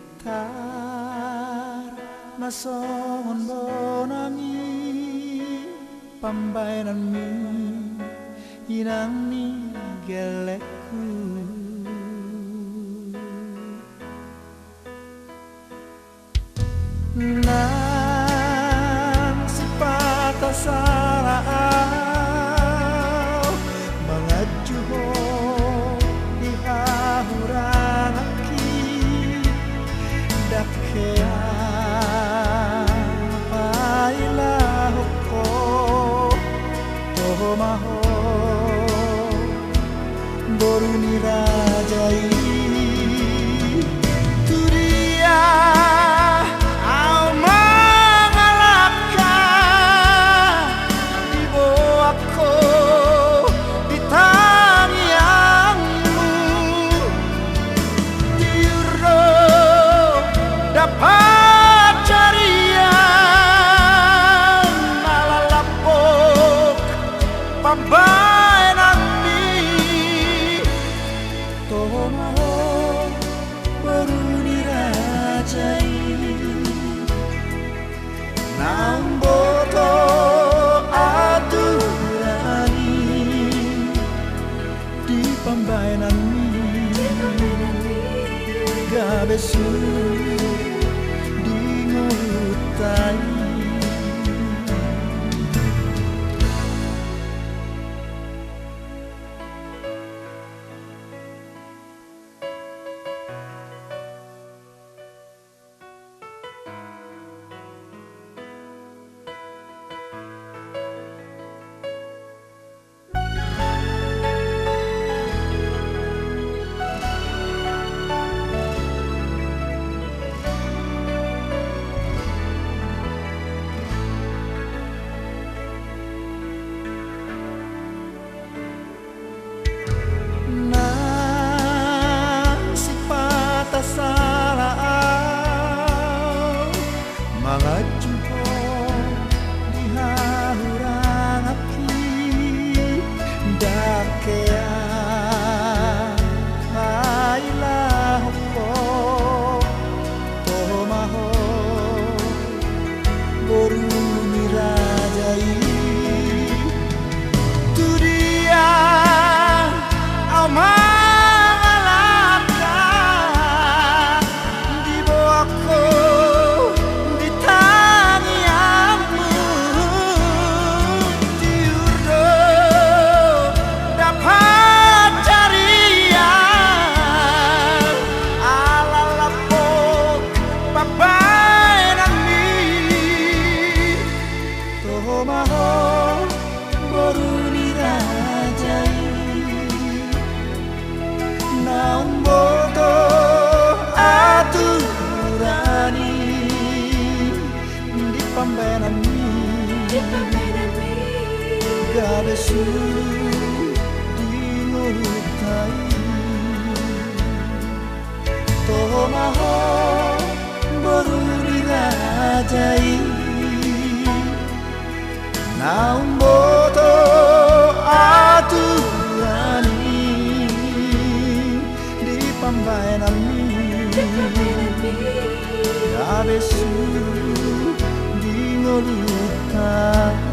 gitar nasongon bonangi pambainan mi inang ni gelekku nang si patasaraaw mga juho di hahurang aki dakea pailahok ko tohomaho boru ni rajai pambainan mi tohomaho baru dirajai nang boto aturani di pambainan mi gabesu di ngutai mga juho di hahurang aki dakea mailahok ko tohomaho boru ni rajai tu dia ama tohomaho boru ni rajai naung boto aturani di pambainan mi gabesu di ngutai tohomaho boru ni rajai naung boto aturani di pambainan mi gabesu di ngolutai